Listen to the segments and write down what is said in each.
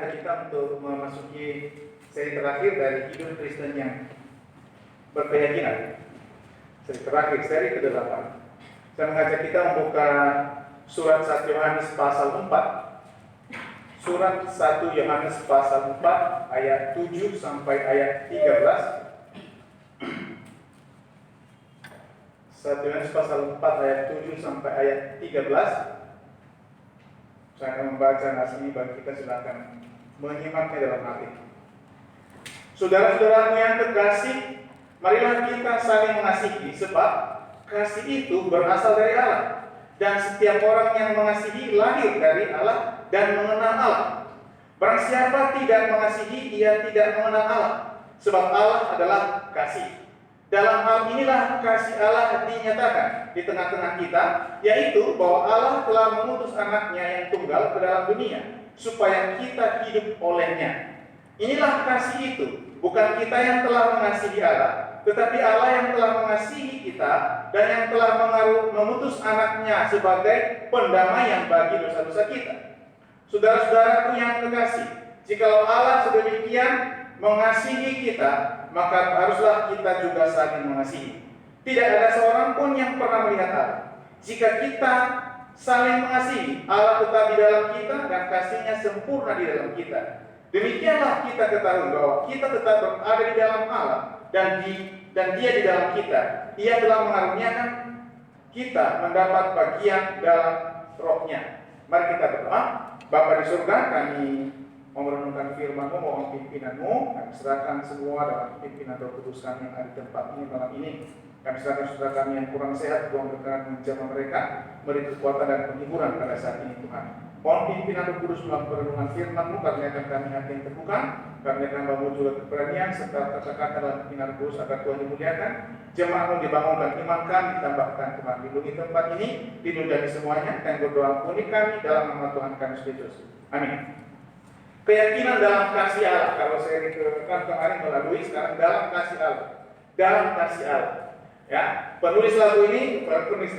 Kita untuk memasuki seri terakhir dari hidup Kristen yang berkeyakinan. Seri terakhir, seri ke-8. Saya mengajak kita membuka surat 1 Yohanes pasal 4. Surat 1 Yohanes pasal 4 ayat 7 sampai ayat 13. 1 Yohanes pasal 4 ayat 7 sampai ayat 13. Saya akan membaca nas ini bagi kita, silakan menyimaknya dalam hati. Saudara-saudaraku yang terkasih, marilah kita saling mengasihi, sebab kasih itu berasal dari Allah. Dan setiap orang yang mengasihi lahir dari Allah dan mengenal Allah. Barang siapa tidak mengasihi, ia tidak mengenal Allah, sebab Allah adalah kasih. Dalam hal inilah kasih Allah dinyatakan di tengah-tengah kita, yaitu bahwa Allah telah mengutus anaknya yang tunggal ke dalam dunia, supaya kita hidup olehnya. Inilah kasih itu, bukan kita yang telah mengasihi Allah, tetapi Allah yang telah mengasihi kita dan yang telah mengutus anaknya sebagai pendamaian bagi dosa-dosa kita. Saudara-saudaraku yang terkasih, jikalau Allah sedemikian mengasihi kita, maka haruslah kita juga saling mengasihi. Tidak ada seorang pun yang pernah melihat Allah. Jika kita saling mengasihi, Allah tetap di dalam kita dan kasihnya sempurna di dalam kita. Demikianlah kita ketahui bahwa kita tetap berada di dalam Allah dan Dia di dalam kita. Ia telah mengaruniakan kita mendapat bagian dalam Roh-Nya. Mari kita berdoa. Bapa di surga, kami merenungkan firman-Mu, mohon pimpinan-Mu. Kami serahkan semua dalam pimpinan Roh Kudus kami yang ada di tempat ini malam ini. Kami serahkan saudara kami yang kurang sehat, Tuhan berkenan menjamah mereka, beri kekuatan dan penghiburan pada saat ini Tuhan. Mohon pimpinan Roh Kudus melalui perenungan firman-Mu, karuniakan kami hati yang terbuka, karuniakan Bapa juga keberanian serta kata-kata dalam pimpinan Roh Kudus agar Tuhan dimuliakan. Jemaat-Mu dibangunkan, iman kami ditambahkan Tuhan. Lindungi tempat ini, lindungi dari semuanya. Kami berdoa ampuni kami dalam nama Tuhan kami Yesus. Amin. Keyakinan dalam kasih Allah. Kalau saya dikatakan kemarin melalui, sekarang dalam kasih Allah. Dalam kasih Allah. Ya, penulis lagu ini, penulis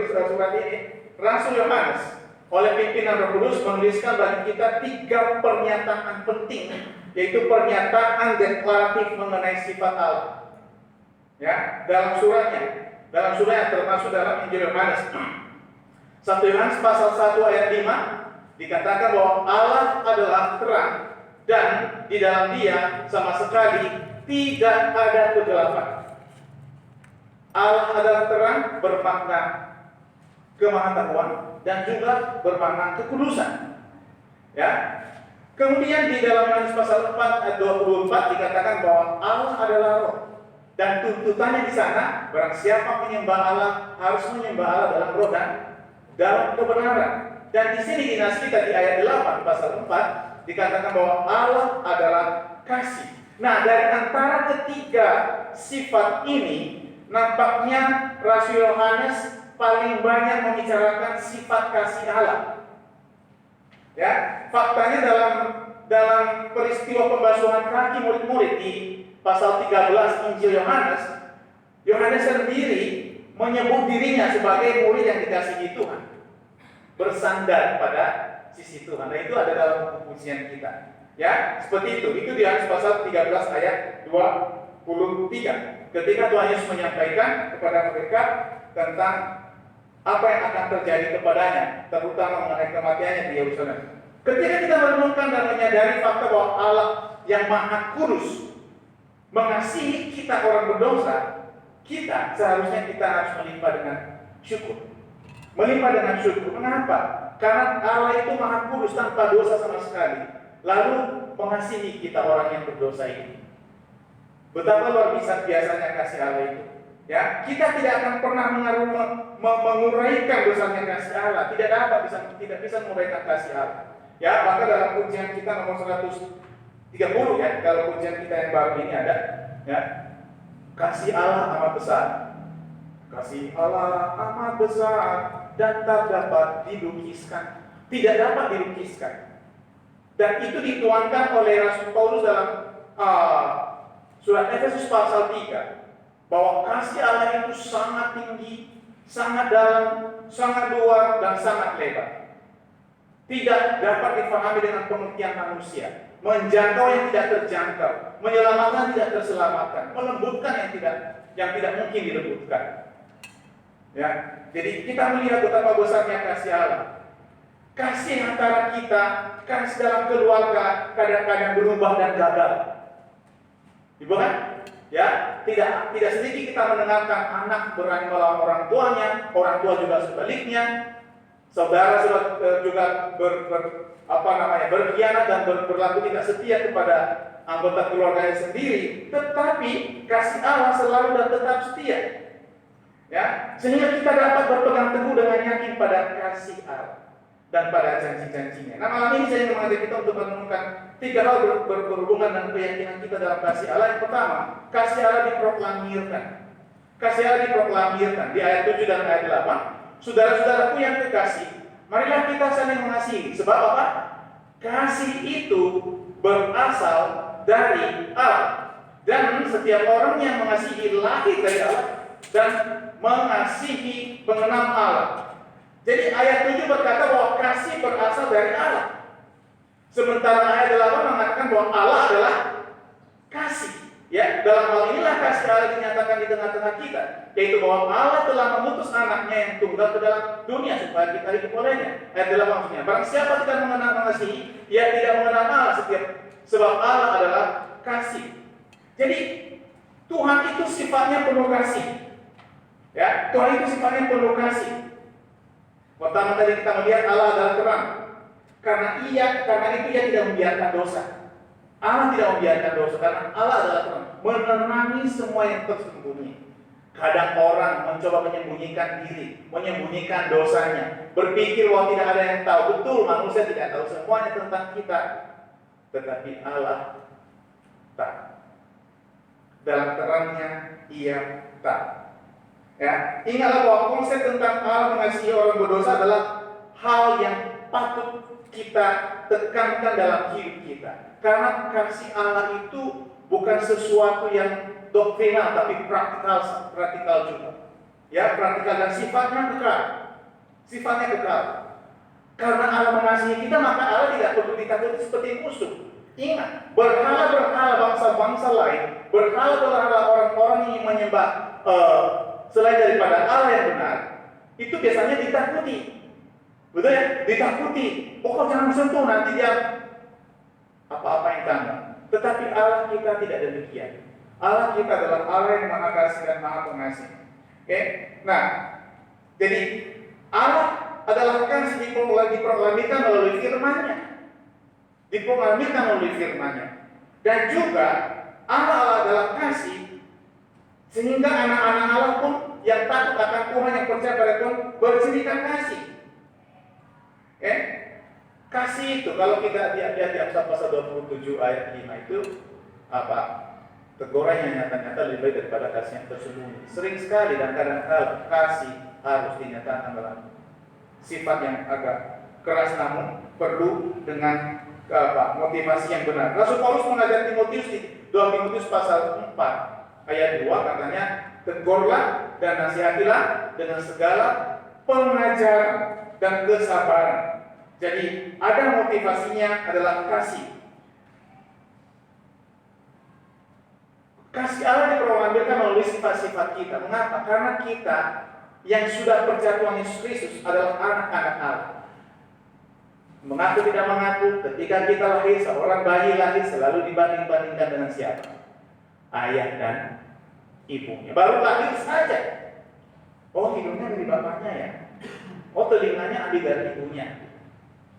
surat ini, Rasul Yohanes oleh pimpinan Roh Kudus menuliskan bagi kita 3 pernyataan penting, yaitu pernyataan deklaratif mengenai sifat Allah. Ya, dalam suratnya termasuk dalam Injil Yohanes. 1 Yohanes pasal 1 ayat 5 dikatakan bahwa Allah adalah terang dan di dalam Dia sama sekali tidak ada kegelapan. Allah adalah terang bermakna kemahatauan dan juga bermakna kekudusan. Ya. Kemudian di dalam Yohanes pasal 4 ayat 24 dikatakan bahwa Allah adalah roh. Dan tuntutannya di sana, barang siapa menyembah Allah harus menyembah Allah dalam roh dan dalam kebenaran. Dan di sini di nas kita di ayat 8 pasal 4 dikatakan bahwa Allah adalah kasih. Nah, dari antara ketiga sifat ini, nampaknya Rasul Yohanes paling banyak membicarakan sifat kasih Allah. Ya, faktanya dalam peristiwa pembasuhan kaki murid-murid di pasal 13 Injil Yohanes, Yohanes sendiri menyebut dirinya sebagai murid yang dikasihi Tuhan, bersandar pada sisi Tuhan. Nah, itu ada dalam pujian kita. Ya, seperti itu. Itu di Yohanes pasal 13 ayat 23. Ketika Tuhan Yesus menyampaikan kepada mereka tentang apa yang akan terjadi kepadanya, terutama mengenai kematiannya di Yerusalem. Ketika kita merenungkan dan menyadari fakta bahwa Allah yang Maha Kudus mengasihi kita orang berdosa, seharusnya kita harus melimpah dengan syukur. Melimpah dengan syukur. Mengapa? Karena Allah itu Maha Kudus tanpa dosa sama sekali, lalu mengasihi kita orang yang berdosa ini. Betapa luar biasanya kasih Allah itu. Ya, kita tidak akan pernah menguraikan dosanya kasih Allah. Tidak bisa menguraikan kasih Allah. Ya, maka dalam pujian kita nomor 130 ya, kalau pujian kita yang baru ini ada, ya, kasih Allah amat besar. Kasih Allah amat besar dan tak dapat dilukiskan. Tidak dapat dilukiskan. Dan itu dituangkan oleh Rasul Paulus dalam surat Efesus pasal 3. Bahwa kasih Allah itu sangat tinggi, sangat dalam, sangat luas, dan sangat lebar. tidak dapat difahami dengan pengertian manusia, menjangkau yang tidak terjangkau, menyelamatkan tidak terselamatkan, melembutkan yang tidak mungkin dilembutkan. Ya, jadi kita melihat betapa besarnya kasih Allah. Kasih antara kita, kasih dalam keluarga kadang-kadang berubah dan gagal. Ibu kan? Ya, tidak sedikit kita mendengarkan anak berani melawan orang tuanya, orang tua juga sebaliknya, saudara juga berkhianat dan berlaku tidak setia kepada anggota keluarganya sendiri. Tetapi kasih Allah selalu dan tetap setia. Ya, sehingga kita dapat berpegang teguh dengan yakin pada kasih Allah dan pada janji-janjinya. Nah, malam ini saya mengajak kita untuk menemukan 3 hal berhubungan dengan keyakinan kita dalam kasih Allah. Yang pertama, kasih Allah diproklamirkan. Kasih Allah diproklamirkan di ayat 7 dan ayat 8. Saudara-saudaraku yang kekasih, marilah kita saling mengasihi. Sebab apa? Kasih itu berasal dari Allah. Dan setiap orang yang mengasihi lahir dari Allah dan mengasihi mengenal Allah. Jadi ayat 7 berkata bahwa kasih berasal dari Allah. Sementara ayat 8 mengatakan bahwa Allah adalah kasih. Ya, dalam hal inilah kasih Allah dinyatakan di tengah-tengah kita, yaitu bahwa Allah telah mengutus anaknya yang tunggal ke dalam dunia supaya kita hidup olehnya. Ayat 8 maksudnya, barang siapa tidak mengenal mengasihi, ia tidak mengenal Allah sebab Allah adalah kasih. Jadi Tuhan itu sifatnya penuh kasih. Ya, Tuhan itu sifatnya penuh kasih. Pertama tadi kita melihat Allah adalah terang. Karena itu ia tidak membiarkan dosa. Allah tidak membiarkan dosa karena Allah adalah terang, menerangi semua yang tersembunyi. Kadang orang mencoba menyembunyikan diri, menyembunyikan dosanya, berpikir bahwa tidak ada yang tahu. Betul, manusia tidak tahu semuanya tentang kita, tetapi Allah tahu. Dalam terangnya ia tahu. Ya, ingatlah bahwa konsep tentang Allah mengasihi orang berdosa adalah hal yang patut kita tekankan dalam hidup kita. Karena kasih Allah itu bukan sesuatu yang doktrinal, tapi praktikal juga. Ya, praktikal dan sifatnya kekal. Sifatnya kekal. Karena Allah mengasihi kita, maka Allah tidak perlu ditakuti seperti musuh. Ingat, berhala-berhala bangsa-bangsa lain, berhala-berhala orang-orang yang menyembah selain daripada Allah yang benar, itu biasanya ditakuti. Betul ya? Ditakuti. Pokoknya jangan sentuh, nanti dia apa-apa yang kamu. Tetapi Allah kita tidak demikian. Allah kita adalah Allah yang maha kasih dan maha pengasih. Oke? Nah, jadi Allah adalah kasih diproklamirkan melalui firman-Nya. Diproklamirkan melalui firman-Nya. Dan juga Allah adalah kasih, sehingga anak-anak Allah pun yang takut akan Tuhan, yang percaya pada Tuhan, bercerita kasih. Kasih itu kalau kita lihat di Amsal pasal 27 ayat 5 itu apa? Teguran yang nyata-nyata lebih baik daripada kasih yang tersembunyi. Sering sekali dan kadang-kadang kasih harus dinyatakan dalam sifat yang agak keras, namun perlu dengan motivasi yang benar. Rasul Paulus mengajar Timotius di 2 Timotius pasal 4 ayat 2 katanya, tegurlah dan nasihatilah dengan segala pengajaran dan kesabaran. Jadi ada motivasinya adalah kasih. Kasih Allah diproklamirkan melalui sifat-sifat kita. Mengapa? Karena kita yang sudah percaya Tuhan Yesus Kristus adalah anak-anak Allah. Mengaku tidak mengaku, ketika kita lahir, seorang bayi lahir selalu dibanding-bandingkan dengan siapa? Ayah dan ibunya. Baru lahir saja. Oh, hidungnya dari bapaknya ya. Oh, telinganya ambil dari ibunya.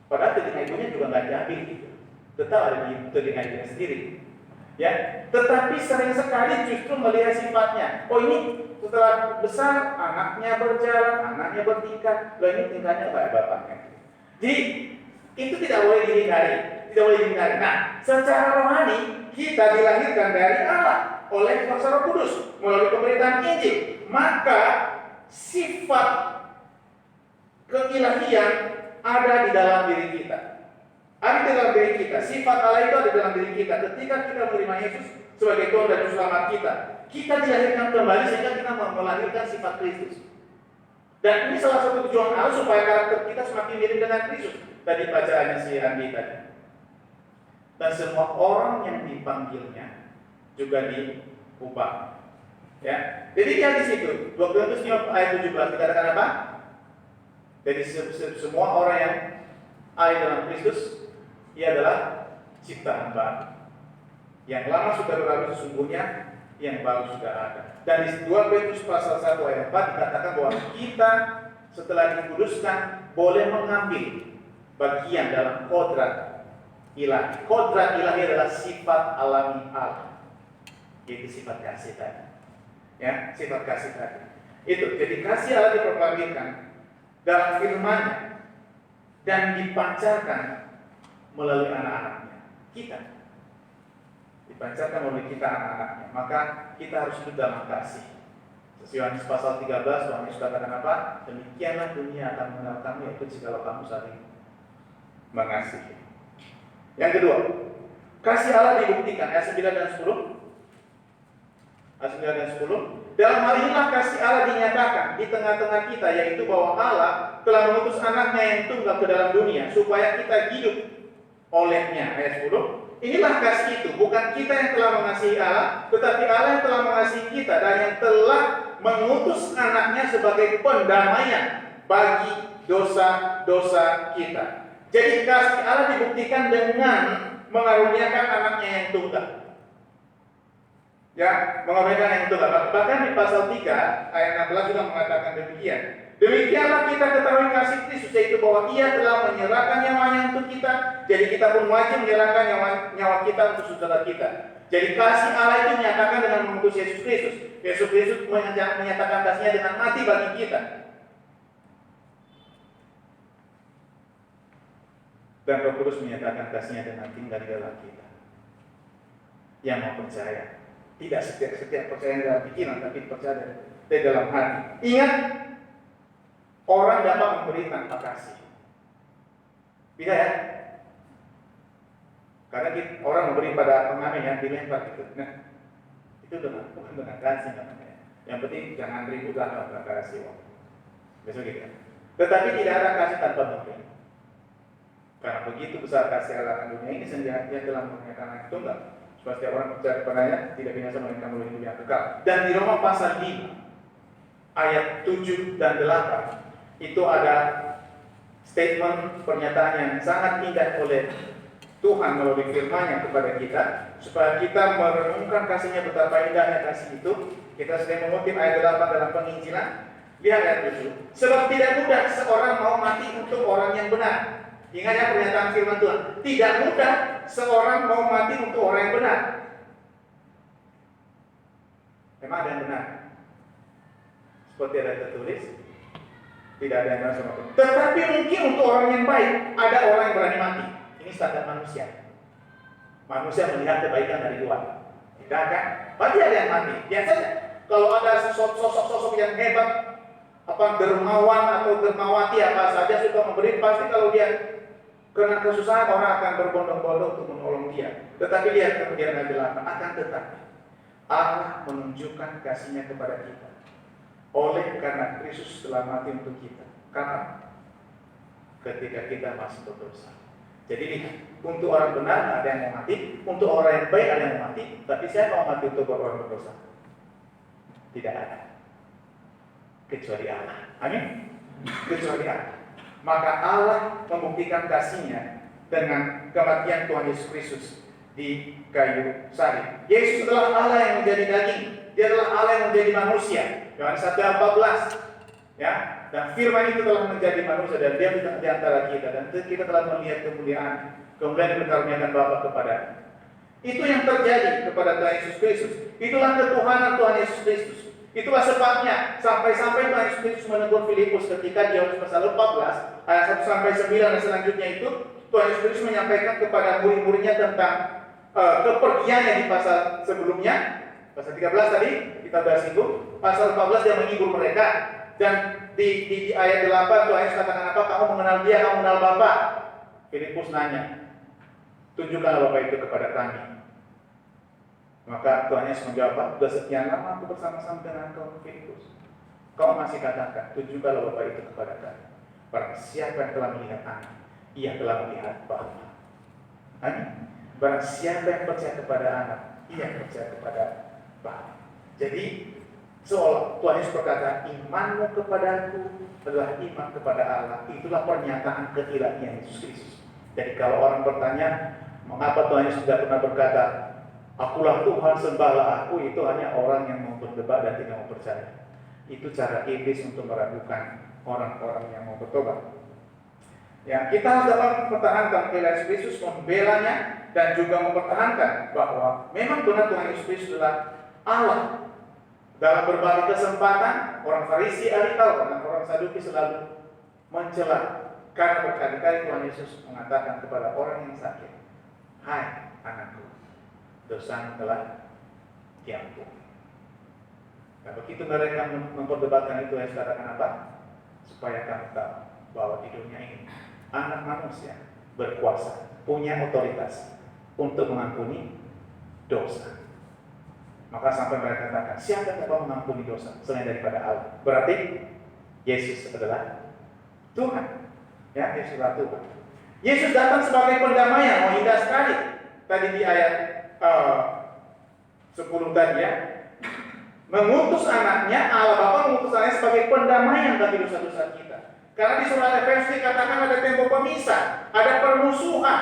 Padahal telinga ibunya juga nggak diambil gitu. Tetap ada di telinga ibunya sendiri. Ya, tetapi sering sekali justru melihat sifatnya. Oh, ini setelah besar anaknya berjalan, anaknya bertingkah, loh ini tingkahnya kayak bapaknya. Jadi itu tidak boleh dihindari, tidak boleh dihindari. Nah, secara rohani kita dilahirkan dari Allah oleh Kuasa Roh Kudus melalui pemberitaan Injil. Maka sifat keilahian ada di dalam diri kita. Ada di dalam diri kita. Sifat Allah itu ada di dalam diri kita. Ketika kita menerima Yesus sebagai Tuhan dan Juru Selamat kita, kita dilahirkan kembali sehingga kita melahirkan sifat Kristus. Dan ini salah satu tujuan Allah supaya karakter kita semakin mirip dengan Kristus. Tadi bacaannya si Andi tadi. Dan semua orang yang dipanggilnya juga diubah. Ya, jadi dia di situ. 2 Korintus 5 ayat 17 dikatakan apa? Jadi semua orang yang ada dalam Kristus, ia adalah ciptaan baru. Yang lama sudah berlalu sesungguhnya, yang baru sudah ada. Dan di 2 Petrus pasal 1 ayat 4 dikatakan bahwa kita setelah dikuduskan boleh mengambil bagian dalam kodrat ilahi. Kodrat ilahi adalah sifat alami Allah, yaitu sifat kasih tadi. Ya, sifat kasih tadi. Itu, jadi kasih Allah diproklamirkan dalam firman-Nya dan dipancarkan melalui anak-anaknya. Kita dipancarkan melalui kita anak-anaknya. Maka kita harus hidup dalam kasih. Yohanes pasal 13, Tuhan Yesus katakan apa? Demikianlah dunia akan mengenal kamu, yaitu jikalau kamu saling mengasihi. Yang kedua, kasih Allah dibuktikan ayat 9 dan 10. Ayat 9 dan 10. Dalam hal inilah kasih Allah dinyatakan di tengah-tengah kita, yaitu bahwa Allah telah mengutus anaknya yang tunggal ke dalam dunia supaya kita hidup olehnya. Ayat 10. Inilah kasih itu, bukan kita yang telah mengasihi Allah, tetapi Allah yang telah mengasihi kita dan yang telah mengutus anaknya sebagai pendamaian bagi dosa-dosa kita. Jadi kasih Allah dibuktikan dengan mengaruniakan anaknya yang tunggal. Ya, mengaruniakan yang tunggal. Bahkan di pasal 3 ayat 16 juga mengatakan demikian. Demikianlah kita ketahui kasih Kristus, yaitu bahwa Ia telah menyerahkan nyawanya untuk kita. Jadi kita pun wajib menyerahkan nyawa kita untuk saudara kita. Jadi kasih Allah itu dinyatakan dengan mengutus Yesus Kristus. Yesus Kristus menyatakan kasihnya dengan mati bagi kita. Dan Roh Kudus menyatakan kasihnya dengan tinggal di dalam kita. Yang mau percaya. Tidak setiap percaya dalam pikiran, tapi percaya di dalam hati. Ingat, orang dapat memberi tanpa kasih. Bisa ya? Karena orang memberi pada pengamen yang dilempar gitu. Nah, itu bukan dengan kasih namanya. Yang penting jangan ribut lah dengan kasih. Besok gitu. Tetapi tidak ada kasih tanpa memberi. Karena begitu besar kasih Allah akan dunia ini, sehingga Dia telah mengaruniakan Anak Tunggal. Supaya setiap orang percaya kepadanya tidak binasa melainkan melalui hidup yang kekal. Dan di Roma pasal 5 ayat 7 dan 8 itu ada statement pernyataan yang sangat indah oleh Tuhan melalui firman-Nya kepada kita, supaya kita merenungkan kasih-Nya, betapa indahnya kasih itu. Kita sedang mengutip ayat 8 dalam penginjilan. Lihat ayat 7. Sebab tidak mudah seorang mau mati untuk orang yang benar. Ingat ya pernyataan firman Tuhan. Tidak mudah seorang mau mati untuk orang yang benar. Memang ada yang benar. Seperti ada tertulis, tidak ada yang benar sama Tuhan. Tetapi mungkin untuk orang yang baik, ada orang yang berani mati. Ini standar manusia. Manusia melihat kebaikan dari luar. Tidak kan? Pasti ada yang mati. Biasanya kalau ada sosok-sosok yang hebat, dermawan atau dermawati apa saja suka memberi, pasti kalau dia kena kesusahan orang akan berbondong-bondong untuk menolong dia. Tetapi lihat kemudian ayat 8, akan tetapi Allah menunjukkan kasih-Nya kepada kita oleh karena Kristus telah mati untuk kita. Kapan? Ketika kita masih berdosa. Jadi lihat, untuk orang benar ada yang mau mati, untuk orang yang baik ada yang mau mati, tapi saya mau mati untuk orang berdosa. Tidak ada. Kecuali Allah. Amin. Kecuali Allah. Maka Allah membuktikan kasih-Nya dengan kematian Tuhan Yesus Kristus di kayu salib. Yesus adalah Allah yang menjadi daging. Dia adalah Allah yang menjadi manusia. Yohanes 1:14. Ya, dan firman itu telah menjadi manusia dan Dia di antara kita, dan kita telah melihat kemuliaan yang dikaruniakan Bapa kepada. Itu yang terjadi kepada Tuhan Yesus Kristus. Itulah ketuhanan Tuhan Yesus Kristus. Itulah sebabnya sampai-sampai Tuhan Yesus Kristus menegur Filipus ketika di Yohanes pasal 14 ayat 1 sampai 9 dan selanjutnya itu, Tuhan Yesus Kristus menyampaikan kepada murid-muridnya tentang kepergiannya di pasal sebelumnya. Pasal 13 tadi kita bahas itu. Pasal 14 Dia menghibur mereka. Dan di ayat 8 Tuhan Yesus katakan apa? Kamu mengenal Dia, kamu mengenal Bapa. Filipus nanya, tunjukkanlah Bapa itu kepada kami. Maka Tuhan Yesus menjawab, sudah sekian lama aku bersama-sama dengan kau, Filipus. Kau masih katakan, tunjukkanlah Bapa itu kepada kami. Barang siapa yang telah melihat Anak, ia telah melihat Bapa. Amin. Barang siapa yang percaya kepada Anak, ia percaya kepada Bapa. Jadi seolah Tuhan Yesus berkata, imanmu kepadaku adalah iman kepada Allah. Itulah pernyataan keilahian Yesus Kristus. Jadi kalau orang bertanya, mengapa Tuhan Yesus tidak pernah berkata, akulah Tuhan, sembahlah aku, itu hanya orang yang mau berdebat dan tidak mau percaya. Itu cara iblis untuk meragukan orang-orang yang mau bertobat. Ya, kita harus dapat mempertahankan keilahian Yesus, membelanya, dan juga mempertahankan bahwa memang benar Tuhan Yesus Kristus adalah Allah. Dalam berbagai kesempatan, orang Farisi, ahli Taurat, dan orang Saduki selalu mencela. Karena berkali-kali Tuhan Yesus mengatakan kepada orang yang sakit, hai anakku, dosamu telah diampuni. Nah, begitu mereka memperdebatkan itu, saya katakan apa? Supaya kamu tahu bahwa di dunia ini anak manusia berkuasa, punya otoritas untuk mengampuni dosa. Maka sampai mereka katakan, siapa yang dapat mengampuni dosa selain daripada Allah? Berarti Yesus adalah Tuhan. Ya, Yesus adalah Tuhan. Yesus datang sebagai pendamaian. Oh, indah sekali. Tadi di ayat 10 tadi ya, mengutus anaknya, Allah Bapa mengutus anaknya sebagai pendamaian bagi dosa-dosa kita. Karena di surat Efesus dikatakan ada tembok pemisah, ada permusuhan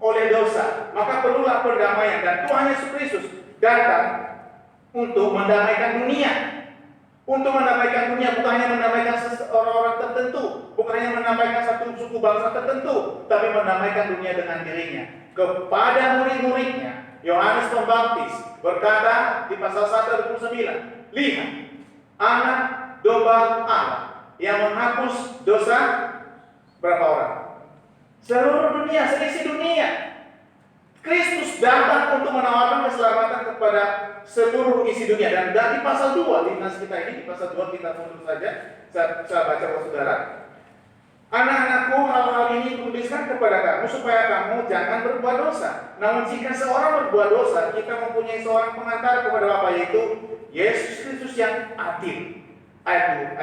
oleh dosa. Maka perlulah perdamaian, dan Tuhan Yesus Kristus datang untuk mendamaikan dunia. Untuk mendamaikan dunia, bukan hanya mendamaikan orang-orang tertentu, bukan hanya mendamaikan satu suku bangsa tertentu, tapi mendamaikan dunia dengan dirinya. Kepada murid-muridnya, Yohanes Pembaptis berkata di pasal 1 ayat 29, lihat, anak domba Allah yang menghapus dosa berapa orang? Seluruh dunia, seisi dunia. Kristus datang untuk menawarkan keselamatan kepada seluruh isi dunia. Dan dari pasal 2 di nas kita ini, di pasal 2 kita mundur saja, saya baca buat saudara. Anak-anakku, hal-hal ini kutuliskan kepada kamu supaya kamu jangan berbuat dosa. Namun jika seorang berbuat dosa, kita mempunyai seorang pengantar kepada Bapa, yaitu Yesus Kristus yang adil. Ayat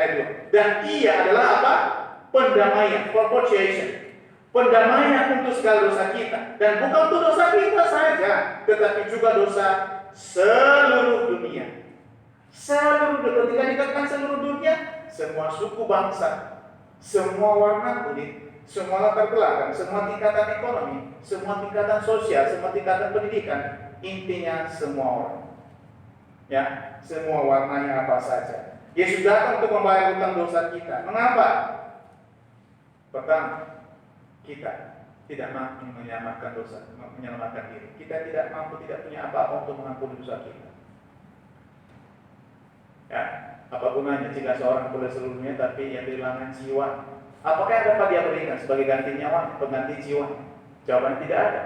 2. Dan ia adalah apa? Pendamaian, propitiation. Pendamaian untuk segala dosa kita. Dan bukan untuk dosa kita saja, tetapi juga dosa seluruh dunia. Seluruh dunia. Ketika dikatakan seluruh dunia, semua suku bangsa, semua warna kulit, semua latar belakang, semua tingkatan ekonomi, semua tingkatan sosial, semua tingkatan pendidikan, intinya semua orang. Ya, semua warnanya apa saja. Yesus datang untuk membayar hutang dosa kita. Mengapa? Pertama, kita tidak mampu menyelamatkan dosa, menyelamatkan diri. Kita tidak mampu, tidak punya apa-apa untuk mengampuni dosa kita. Ya, apa gunanya jika seorang boleh seluruh dunia tapi yang kehilangan jiwa? Apakah yang dapat dia berikan sebagai ganti nyawa, pengganti jiwa? Jawabannya tidak ada,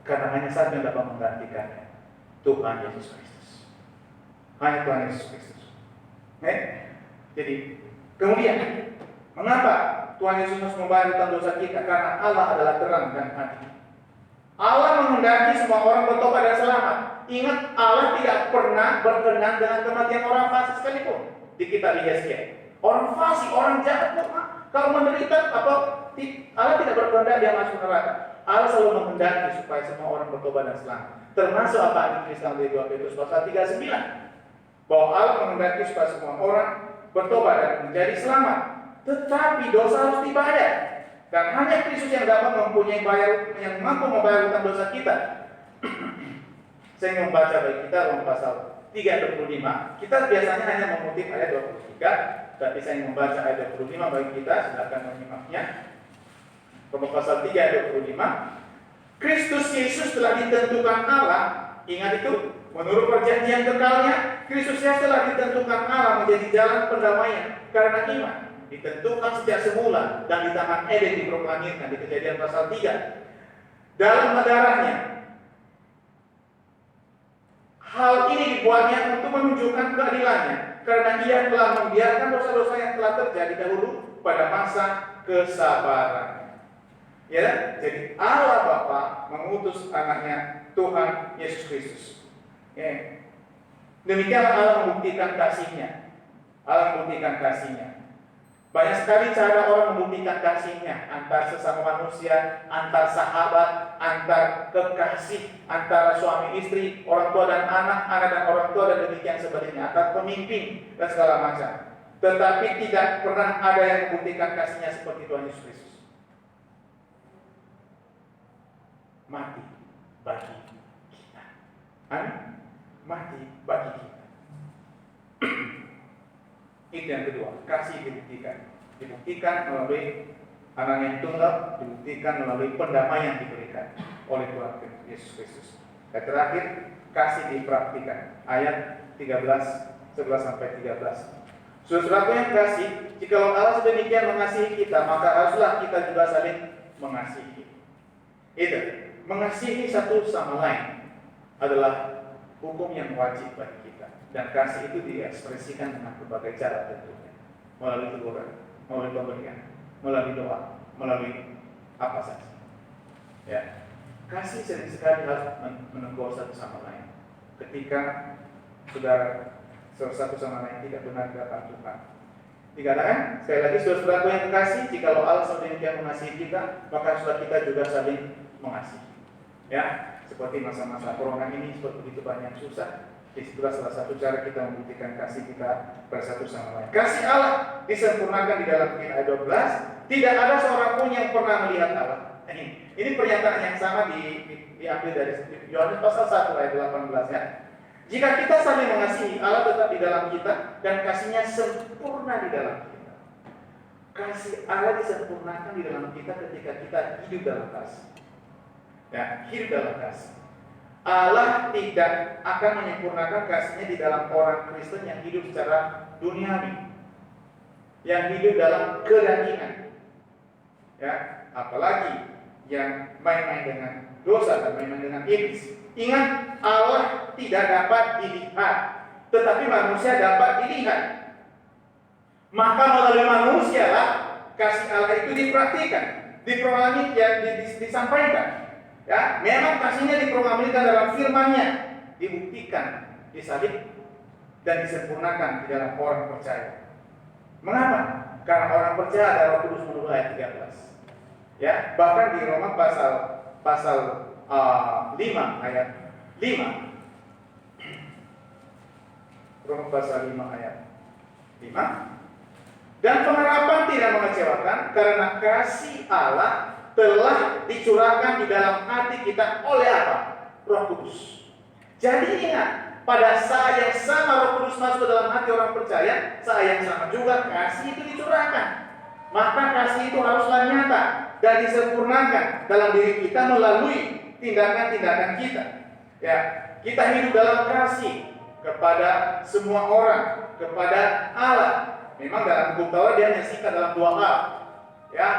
karena hanya satu yang dapat menggantikannya, Tuhan Yesus Kristus. Hanya Tuhan Yesus Kristus. Jadi kemudian mengapa Tuhan Yesus harus membayar hutang dosa kita? Karena Allah adalah terang dan adil. Allah menghendaki semua orang bertobat dan selamat. Ingat, Allah tidak pernah berkenan dengan kematian orang fasik sekalipun. Di kitab Yesaya, orang fasik, orang jahat, kalau menderita Allah tidak berkehendak dia masuk neraka. Allah selalu menghendaki supaya semua orang bertobat dan selamat. Termasuk apa yang dituliskan di 2 Petrus pasal 3:9, bahwa Allah menghendaki supaya semua orang bertobat dan menjadi selamat. Tetapi dosa harus dibayar, dan hanya Kristus yang dapat mempunyai yang mampu membayar hutang dosa kita. Saya membaca bagi kita Roma pasal 3:25. Kita biasanya hanya mengutip ayat 23, tapi saya membaca ayat 25 bagi kita, silakan menyimaknya. Roma pasal 3 ayat 25. Kristus Yesus telah ditentukan Allah, ingat itu, menurut perjanjian kekalnya, Kristus Yesus telah ditentukan Allah menjadi jalan pendamaian karena iman. Ditentukan sejak semula dan di Taman Eden diproklamirkan di Kejadian pasal 3. Dalam darahnya. Hal ini dibuatnya untuk menunjukkan keadilannya, karena ia telah membiarkan dosa-dosa yang telah terjadi dahulu pada masa kesabaran. Ya, jadi Allah Bapa mengutus anaknya Tuhan Yesus Kristus. Ya. Demikianlah Allah membuktikan kasih-Nya. Allah membuktikan kasih-Nya. Banyak sekali cara orang membuktikan kasih-Nya, antar sesama manusia, antar sahabat, antar kekasih, antara suami istri, orang tua dan anak, anak dan orang tua, dan demikian sebaliknya, antar pemimpin dan segala macam. Tetapi tidak pernah ada yang membuktikan kasih-Nya seperti Tuhan Yesus Kristus. Mati bagi kita. Amin. Mati bagi kita. Itu yang kedua, kasih dibuktikan. Dibuktikan melalui anak yang tunggal, dibuktikan melalui pendamaian diberikan oleh Tuhan Yesus Kristus. Dan terakhir, kasih dipraktikan. Ayat 11 sampai 13. Saudara-saudaraku yang kasih, jikalau Allah sedemikian mengasihi kita, maka haruslah kita juga saling mengasihi. Itu, mengasihi satu sama lain adalah hukum yang wajib bagi kita. Dan kasih itu diekspresikan dengan berbagai cara tentunya. Melalui teguran, melalui pemberian, melalui doa, melalui apa saja. Ya. Kasih sering sekali harus menegur satu sama lain. Ketika saudara satu sama lain tidak benar di hadapan Tuhan. Dikatakan, sekali lagi saudara-saudaraku yang kekasih, jikalau Allah sedemikian mengasihi kita, maka sudah kita juga saling mengasihi. Ya, seperti masa-masa corona ini seperti begitu banyak susah. Disitulah salah satu cara kita membuktikan kasih kita bersatu sama lain. Kasih Allah disempurnakan di dalam ayat 12. Tidak ada seorang pun yang pernah melihat Allah. Ini pernyataan yang sama diambil dari Yohanes pasal 1 ayat 18 ya. Jika kita saling mengasihi, Allah tetap di dalam kita dan kasih-Nya sempurna di dalam kita. Kasih Allah disempurnakan di dalam kita ketika kita hidup dalam kasih. Ya, hidup dalam kasih. Allah tidak akan menyempurnakan kasih-Nya di dalam orang Kristen yang hidup secara duniawi, yang hidup dalam kedagingan, ya, apalagi yang main-main dengan dosa dan main-main dengan iblis. Ingat, Allah tidak dapat dilihat, tetapi manusia dapat dilihat. Maka melalui manusia lah kasih Allah itu dipraktikkan, disampaikan. Ya, memang kasih-Nya diprogramkan dalam firman-Nya, dibuktikan, disalib, dan disempurnakan di dalam orang percaya. Mengapa? Karena orang percaya ada Roh Kudus menurut ayat 13. Ya, bahkan di Roma pasal 5 ayat 5. Roma pasal 5 ayat 5. Dan pengharapan tidak mengecewakan karena kasih Allah telah dicurahkan di dalam hati kita oleh apa? Roh Kudus. Jadi ingat, pada saat yang sama Roh Kudus masuk ke dalam hati orang percaya, saat yang sama juga kasih itu dicurahkan. Maka kasih itu haruslah nyata dan disempurnakan dalam diri kita melalui tindakan-tindakan kita. Ya, kita hidup dalam kasih kepada semua orang, kepada Allah. Memang dalam hukum Taurat dia hanya singkat dalam 2 hal. Ya,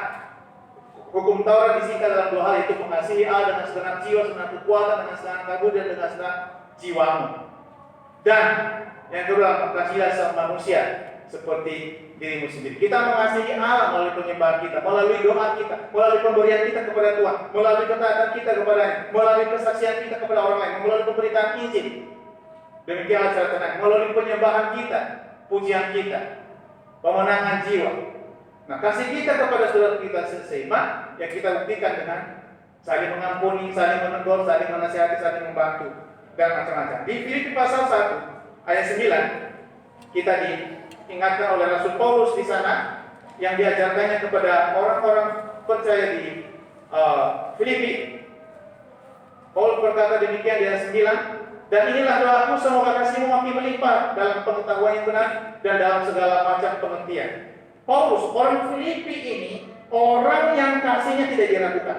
hukum Taurat disingkat dalam 2 hal, itu mengasihi Allah dengan segenap jiwa, segenap kekuatan, dengan segenap kabut, dan dengan segenap jiwamu. Dan yang kedua, kasihilah sama manusia seperti dirimu sendiri. Kita mengasihi Allah melalui penyembahan kita, melalui doa kita, melalui pemberian kita kepada Tuhan, melalui ketaatan kita kepadanya, melalui kesaksian kita kepada orang lain, melalui pemberitaan Injil. Demikianlah cara tenang, melalui penyembahan kita, pujian kita, pemenangan jiwa. Nah, kasih kita kepada saudara kita seiman yang kita buktikan dengan saling mengampuni, saling menegur, saling menasihati, saling membantu, dan macam-macam. Di Filipi pasal 1 ayat 9 kita diingatkan oleh Rasul Paulus di sana yang diajarkannya kepada orang-orang percaya di Filipi. Paulus berkata demikian di ayat 9, dan inilah doaku, semoga kasihmu makin melimpah dalam pengetahuan yang benar dan dalam segala macam pengertian. Paulus, orang Filipi ini, orang yang kasihnya tidak diragukan.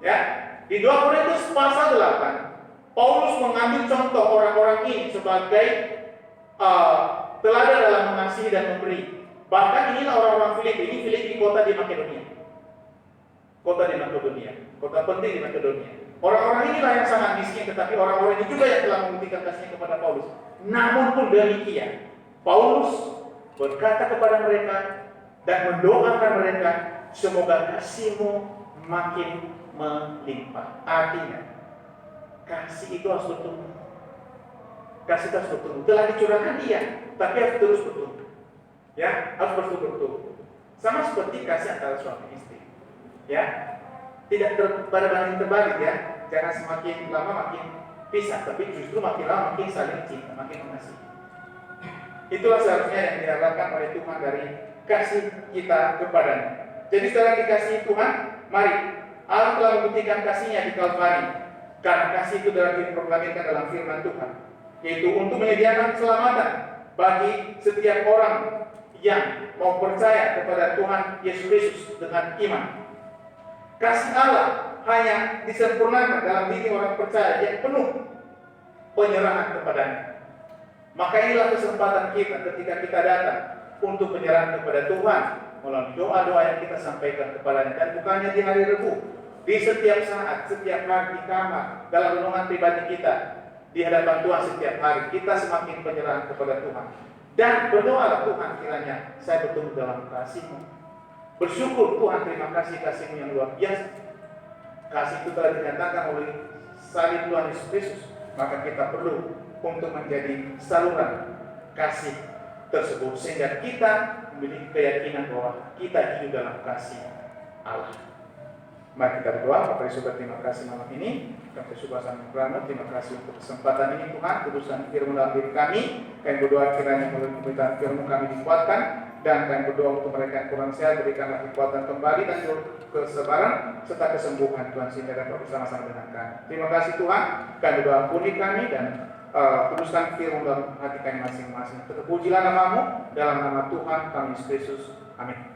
Ya, di 2 Korintus pasal 8, Paulus mengambil contoh orang-orang ini sebagai teladan dalam mengasihi dan memberi. Bahkan inilah orang-orang Filipi. Ini Filipi kota di Makedonia. Kota di Makedonia, kota penting di Makedonia. Orang-orang inilah yang sangat miskin, tetapi orang-orang ini juga yang telah membuktikan kasihnya kepada Paulus. Namun pun demikian, Paulus berkata kepada mereka dan mendoakan mereka, semoga kasihmu makin melimpah. Artinya, kasih itu harus bertumbuh. Kasih terus bertumbuh. Telah dicurahkan iya, tapi harus terus bertumbuh. Ya, harus bertumbuh. Sama seperti kasih antara suami istri. Ya, tidak pada banding terbalik ya. Jangan semakin lama makin pisah, tapi justru makin lama makin saling cinta, makin mengasihi. Itulah seharusnya yang diharapkan oleh Tuhan dari kasih kita kepadanya. Jadi setelah dikasihi Tuhan, mari Allah telah membuktikan kasih-Nya di Kalvari. Karena kasih itu telah diproklamirkan dalam firman Tuhan, yaitu untuk menyediakan keselamatan bagi setiap orang yang mau percaya kepada Tuhan Yesus Kristus dengan iman. Kasih Allah hanya disempurnakan dalam diri orang percaya yang penuh penyerahan kepadanya. Maka inilah kesempatan kita ketika kita datang untuk penyerahan kepada Tuhan melalui doa-doa yang kita sampaikan kepadanya, dan bukannya di hari Rebu, di setiap saat, setiap hari di kamar, dalam renungan pribadi kita, di hadapan Tuhan setiap hari, kita semakin penyerahan kepada Tuhan. Dan berdoalah, Tuhan, kiranya saya bertumbuh dalam kasih-Mu. Bersyukur Tuhan, terima kasih kasih-Mu yang luar biasa. Kasih itu telah dinyatakan oleh salib Tuhan Yesus Kristus. Maka kita perlu untuk menjadi saluran kasih tersebut, sehingga kita memiliki keyakinan bahwa kita hidup dalam kasih Allah. Mari kita berdoa. Bapak Yesus, terima kasih malam ini. Kami bersyukur sama Tuhan. Terima kasih untuk kesempatan ini Tuhan. Kudusan firman dalam diri kami. Kami berdoa kiranya melalui pemberitaan firman kami dikuatkan, dan kami berdoa untuk mereka yang kurang sehat, berikanlah kekuatan kembali dan kesabaran serta kesembuhan Tuhan, sehingga dapat bersama-sama dengan kami. Terima kasih Tuhan. Kami berdoa, ampuni kami dan kuduskan firman dalam hati kami masing-masing. Terpujilah nama-Mu, dalam nama Tuhan kami Yesus Kristus. Amin.